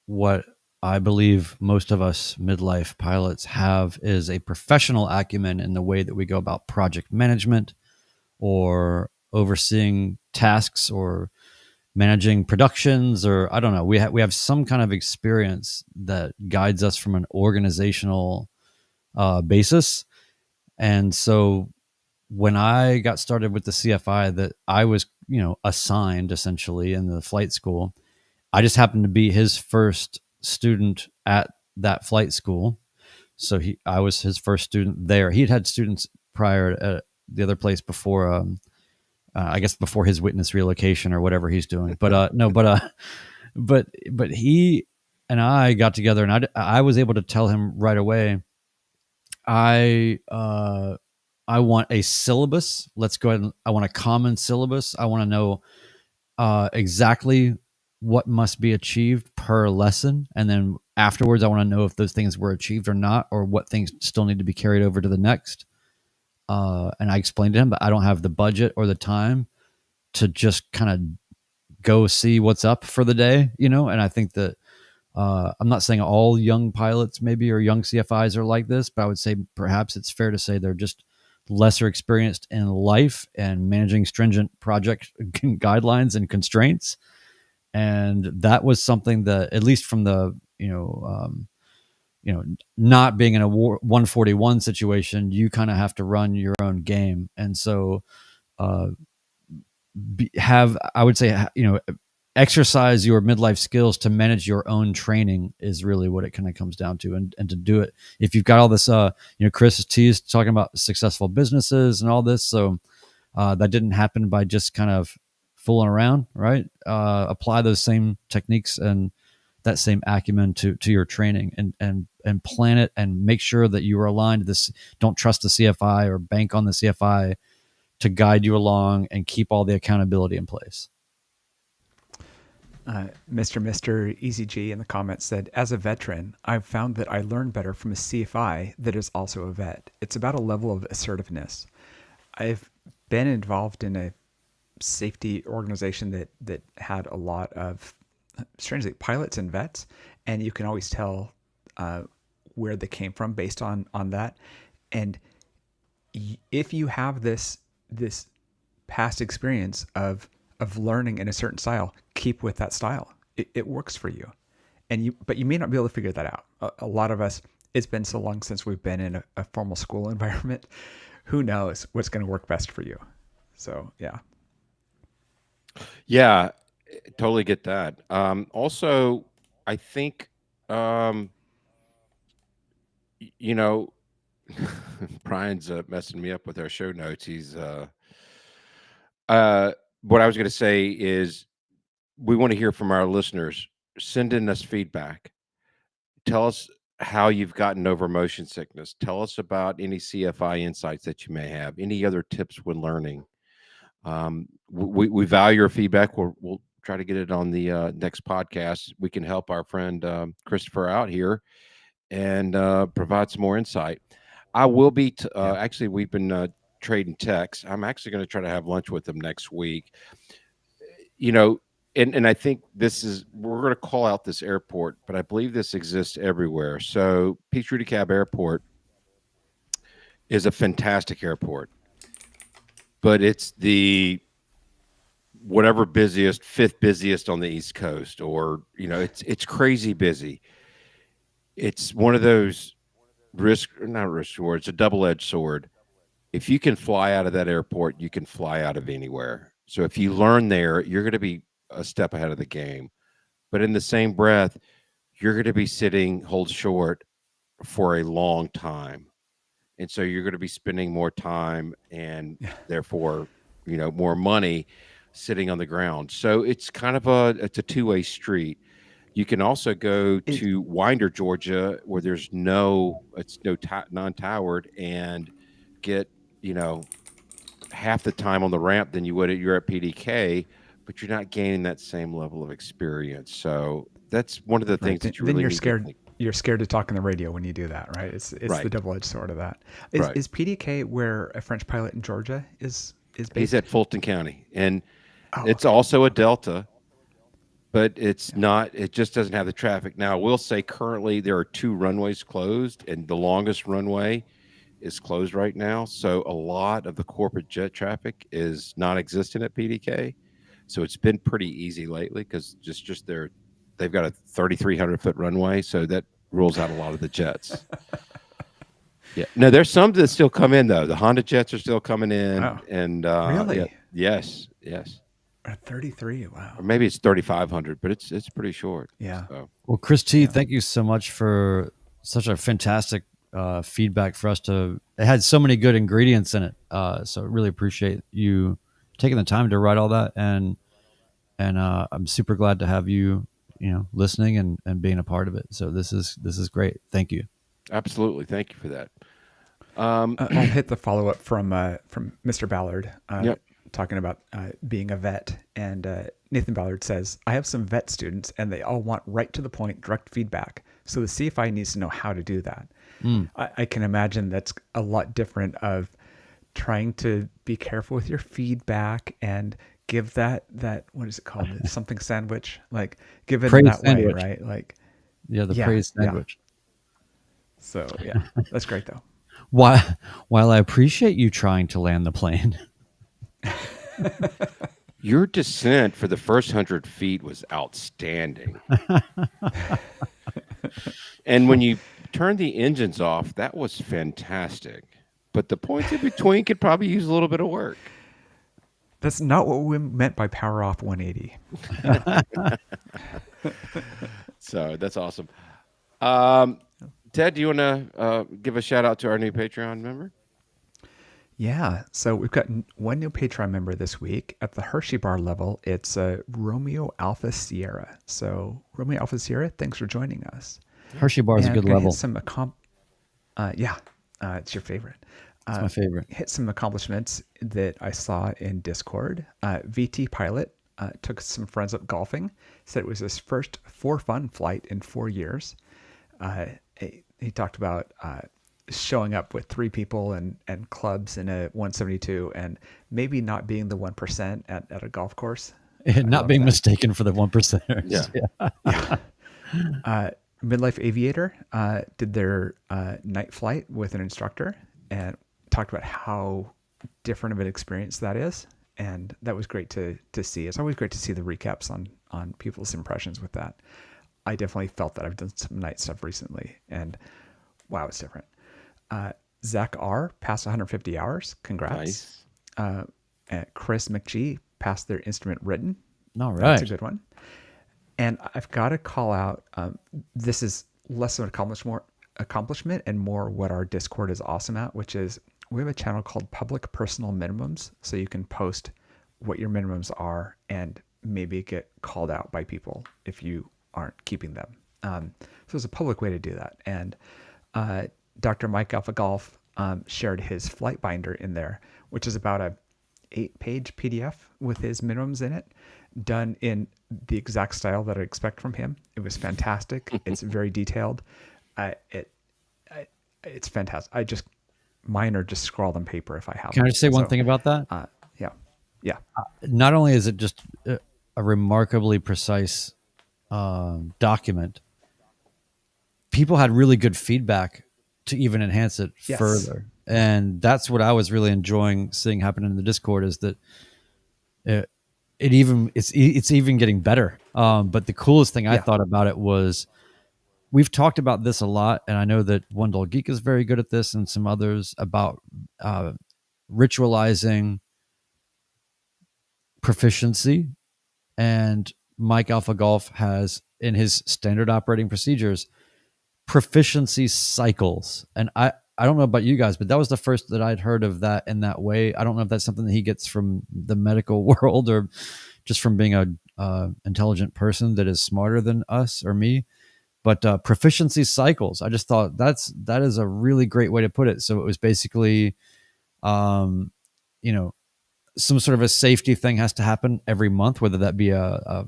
what I believe most of us midlife pilots have is a professional acumen in the way that we go about project management or overseeing tasks or managing productions, or I don't know. We have some kind of experience that guides us from an organizational basis. And so when I got started with the CFI that I was, assigned essentially in the flight school, I just happened to be his first student at that flight school. So I was his first student there. He'd had students prior at the other place before, I guess before his witness relocation or whatever he's doing. But but he and I got together, and I was able to tell him right away, I want a syllabus. Let's go ahead and I want a common syllabus. I want to know exactly what must be achieved per lesson. And then afterwards, I want to know if those things were achieved or not, or what things still need to be carried over to the next. And I explained to him that I don't have the budget or the time to just kind of go see what's up for the day, and I think that I'm not saying all young pilots maybe or young CFIs are like this, but I would say perhaps it's fair to say they're just lesser experienced in life and managing stringent project guidelines and constraints. And that was something that, at least from the, not being in a 141 situation, you kind of have to run your own game. And so, I would say, exercise your midlife skills to manage your own training is really what it kind of comes down to. And to do it, if you've got all this, Chris teased talking about successful businesses and all this. So that didn't happen by just kind of fooling around, right? Apply those same techniques and that same acumen to your training and plan it and make sure that you are aligned to this. Don't trust the CFI or bank on the CFI to guide you along and keep all the accountability in place. Mr. Easy G in the comments said, as a veteran, I've found that I learn better from a CFI that is also a vet. It's about a level of assertiveness. I've been involved in a safety organization that had a lot of, strangely, pilots and vets, and you can always tell where they came from based on that. And if you have this past experience of learning in a certain style, keep with that style. It works for you, but you may not be able to figure that out. A lot of us, it's been so long since we've been in a formal school environment. Who knows what's going to work best for you? So Yeah, totally get that. Also, I think, you know, Brian's messing me up with our show notes. He's what I was going to say is we want to hear from our listeners. Send in us feedback. Tell us how you've gotten over motion sickness. Tell us about any CFI insights that you may have. Any other tips when learning. We value your feedback. We'll try to get it on the next podcast. We can help our friend Christopher out here and provide some more insight. I will be actually, we've been trading texts. I'm actually going to try to have lunch with him next week. And I think we're going to call out this airport, but I believe this exists everywhere. So Peachtree DeKalb Airport is a fantastic airport, but it's the fifth busiest on the East Coast, or, it's crazy busy. It's one of those not risk sword. It's a double-edged sword. If you can fly out of that airport, you can fly out of anywhere. So if you learn there, you're going to be a step ahead of the game. But in the same breath, you're going to be sitting hold short for a long time. And so you're going to be spending more time and therefore, more money sitting on the ground. So it's kind of it's a two-way street. You can also go to Winder, Georgia, where there's non-towered, and get, half the time on the ramp than you would you're at PDK, but you're not gaining that same level of experience. So that's one of the things that you really you're scared. You're scared to talk on the radio when you do that, right? It's right. The double-edged sword of that. Is PDK where a French pilot in Georgia is based? He's at Fulton County, and it's also a Delta, but it's not. It just doesn't have the traffic. Now, I will say currently there are 2 runways closed, and the longest runway is closed right now. So a lot of the corporate jet traffic is non-existent at PDK. So it's been pretty easy lately because they've got a 3,300 foot runway, so that rules out a lot of the jets. Yeah, no, there's some that still come in though. The Honda jets are still coming in, and really, yes. 33, wow. Or maybe it's 3,500, but it's pretty short. Yeah. So. Well, Chris T, thank you so much for such a fantastic feedback for us to. It had so many good ingredients in it, so I really appreciate you taking the time to write all that, and I'm super glad to have you, listening and being a part of it. So this is great. Thank you. Absolutely, thank you for that. I'll hit the follow up from Mr. Ballard. Yep. Talking about being a vet, and Nathan Ballard says, I have some vet students and they all want right to the point direct feedback, so the CFI needs to know how to do that. I can imagine that's a lot different of trying to be careful with your feedback and give that what is it called, something sandwich, like give it praise that sandwich. way, right? Like praise sandwich. So that's great though. While I appreciate you trying to land the plane, your descent for the first 100 feet was outstanding. And when you turned the engines off, that was fantastic. But the points in between could probably use a little bit of work. That's not what we meant by power off 180. So that's awesome. Ted, do you want to give a shout out to our new Patreon member? Yeah, so we've got one new Patreon member this week. At the Hershey Bar level, it's Romeo Alpha Sierra. So Romeo Alpha Sierra, thanks for joining us. Hershey Bar is a good level. It's your favorite. It's my favorite. Hit some accomplishments that I saw in Discord. VT Pilot took some friends up golfing. Said it was his first for fun flight in 4 years. He talked about showing up with 3 people and clubs in a 172 and maybe not being the 1% at a golf course. Not being mistaken for the 1%ers. Yeah. Midlife Aviator did their night flight with an instructor and talked about how different of an experience that is. And that was great to see. It's always great to see the recaps on people's impressions with that. I definitely felt that. I've done some night stuff recently, and wow, it's different. Zach R. passed 150 hours. Congrats. Nice. Chris McGee passed their instrument written. All right. That's a good one. And I've got to call out, this is less of an accomplishment and more what our Discord is awesome at, which is we have a channel called Public Personal Minimums. So you can post what your minimums are and maybe get called out by people if you aren't keeping them. So there's a public way to do that. And Dr. Mike Alpha Golf shared his flight binder in there, which is about a 8-page PDF with his minimums in it, done in the exact style that I expect from him. It was fantastic. It's very detailed. It's fantastic. Mine are just scrawled on paper if I have. Can I just say one thing about that? Yeah. Not only is it just a remarkably precise document, people had really good feedback to even enhance it further. And that's what I was really enjoying seeing happen in the Discord, is that it's even getting better. But the coolest thing I thought about it was, we've talked about this a lot, and I know that One Dull Geek is very good at this, and some others, about ritualizing proficiency. And Mike Alpha Golf has, in his standard operating procedures, proficiency cycles. And I don't know about you guys, but that was the first that I'd heard of that in that way. I don't know if that's something that he gets from the medical world or just from being a intelligent person that is smarter than us or me. But proficiency cycles, I just thought that is a really great way to put it. So it was basically, some sort of a safety thing has to happen every month, whether that be a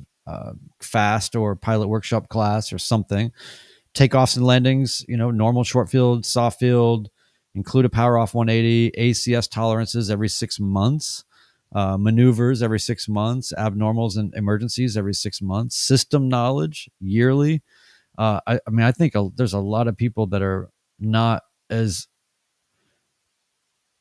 fast or pilot workshop class or something. Takeoffs and landings, normal short field, soft field, include a power off 180, ACS tolerances every 6 months, maneuvers every 6 months, abnormals and emergencies every 6 months, system knowledge yearly. I think there's a lot of people that are not as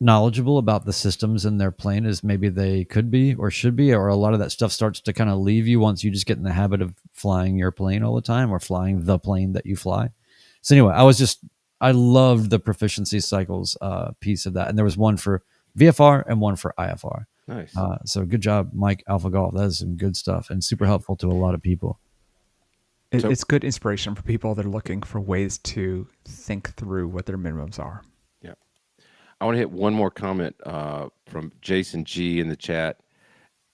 knowledgeable about the systems in their plane as maybe they could be or should be, or a lot of that stuff starts to kind of leave you once you just get in the habit of flying your plane all the time, or flying the plane that you fly. So anyway, I loved the proficiency cycles piece of that. And there was one for VFR and one for IFR. Nice. So good job, Mike Alpha Golf. That is some good stuff and super helpful to a lot of people. It's good inspiration for people that are looking for ways to think through what their minimums are. Yeah. I want to hit one more comment from Jason G in the chat.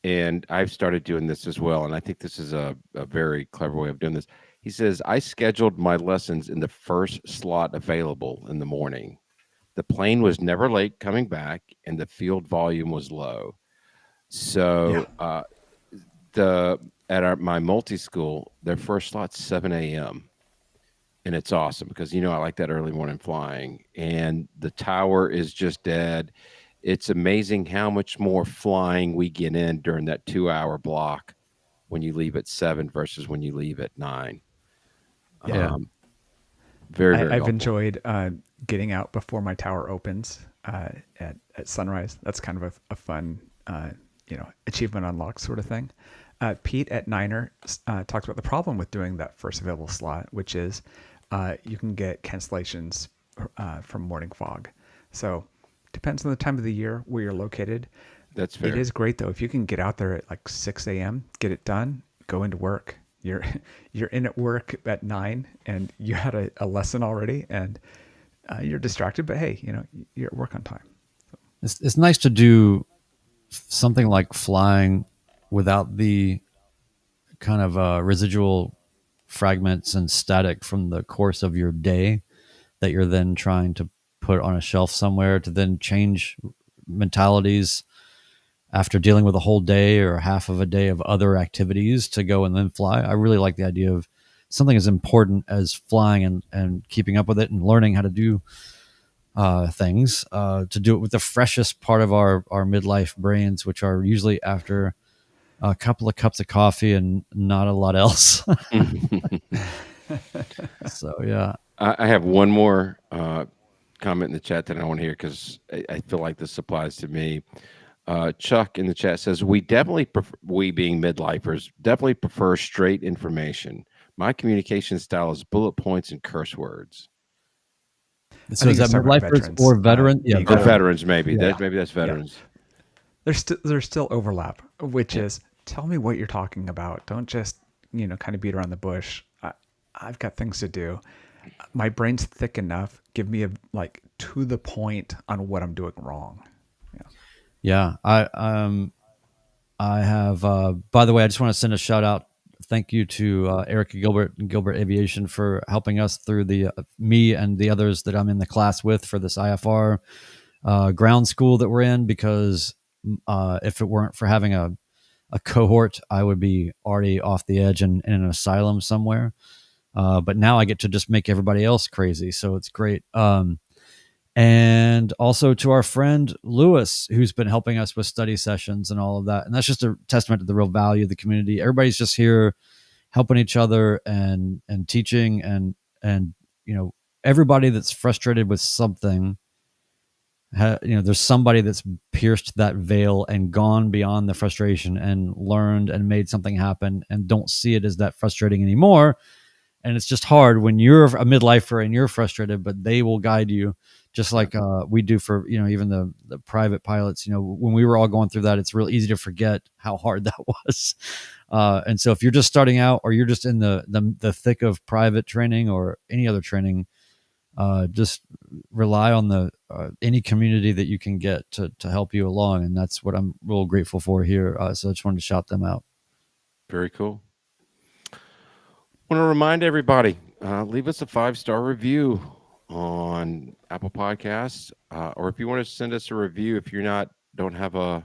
And I've started doing this as well. And I think this is a very clever way of doing this. He says, I scheduled my lessons in the first slot available in the morning. The plane was never late coming back, and the field volume was low. So my multi-school, their first slot's 7 a.m. And it's awesome because, I like that early morning flying, and the tower is just dead. It's amazing how much more flying we get in during that 2-hour block when you leave at 7 versus when you leave at 9. Yeah. Very I've helpful. enjoyed getting out before my tower opens at sunrise. That's kind of a fun, achievement unlock sort of thing. Pete at Niner talks about the problem with doing that first available slot, which is you can get cancellations from morning fog. So depends on the time of the year where you're located. That's fair. It is great though if you can get out there at like 6 a.m., get it done, go into work. You're in at work at 9 and you had a lesson already and you're distracted, but hey, you're at work on time. So. It's nice to do something like flying without the kind of residual fragments and static from the course of your day that you're then trying to put on a shelf somewhere to then change mentalities after dealing with a whole day or half of a day of other activities to go and then fly. I really like the idea of something as important as flying and keeping up with it and learning how to do things, to do it with the freshest part of our midlife brains, which are usually after a couple of cups of coffee and not a lot else. So yeah. I have one more comment in the chat that I want to hear because I feel like this applies to me. Chuck in the chat says, we being midlifers, definitely prefer straight information. My communication style is bullet points and curse words. So is that midlifers or veteran? Or veterans, maybe. Yeah. Maybe that's veterans. Yeah. There's still overlap, which is, tell me what you're talking about. Don't just, kind of beat around the bush. I've got things to do. My brain's thick enough. Give me to the point on what I'm doing wrong. Yeah. I have, by the way, I just want to send a shout out. Thank you to Erica Gilbert and Gilbert Aviation for helping us through the me and the others that I'm in the class with for this IFR ground school that we're in, because if it weren't for having a cohort, I would be already off the edge in an asylum somewhere. But now I get to just make everybody else crazy. So it's great. And also to our friend Lewis, who's been helping us with study sessions and all of that. And that's just a testament to the real value of the community. Everybody's just here helping each other and teaching, and everybody that's frustrated with something, there's somebody that's pierced that veil and gone beyond the frustration and learned and made something happen and don't see it as that frustrating anymore. And it's just hard when you're a midlifer and you're frustrated, but they will guide you, just like we do for even the private pilots. When we were all going through that, it's real easy to forget how hard that was. And so if you're just starting out, or you're just in the thick of private training or any other training, just rely on any community that you can get to help you along, and that's what I'm real grateful for here. So I just wanted to shout them out. Very cool. Want to remind everybody, leave us a 5-star review on Apple Podcasts, or if you want to send us a review, if you don't have a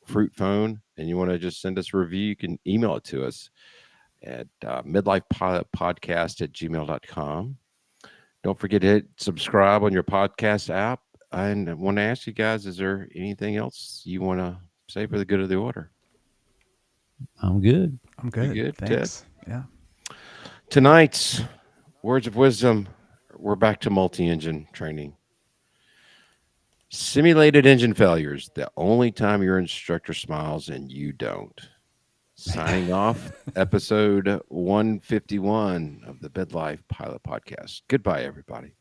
fruit phone and you want to just send us a review, you can email it to us at midlifepilotpodcast@gmail.com. Don't forget to hit subscribe on your podcast app. And I want to ask you guys, is there anything else you want to say for the good of the order? I'm good. I'm good. You good, Thanks. Ted? Yeah. Tonight's words of wisdom, we're back to multi-engine training. Simulated engine failures, the only time your instructor smiles and you don't. Signing off, episode 151 of the Midlife Pilot Podcast. Goodbye, everybody.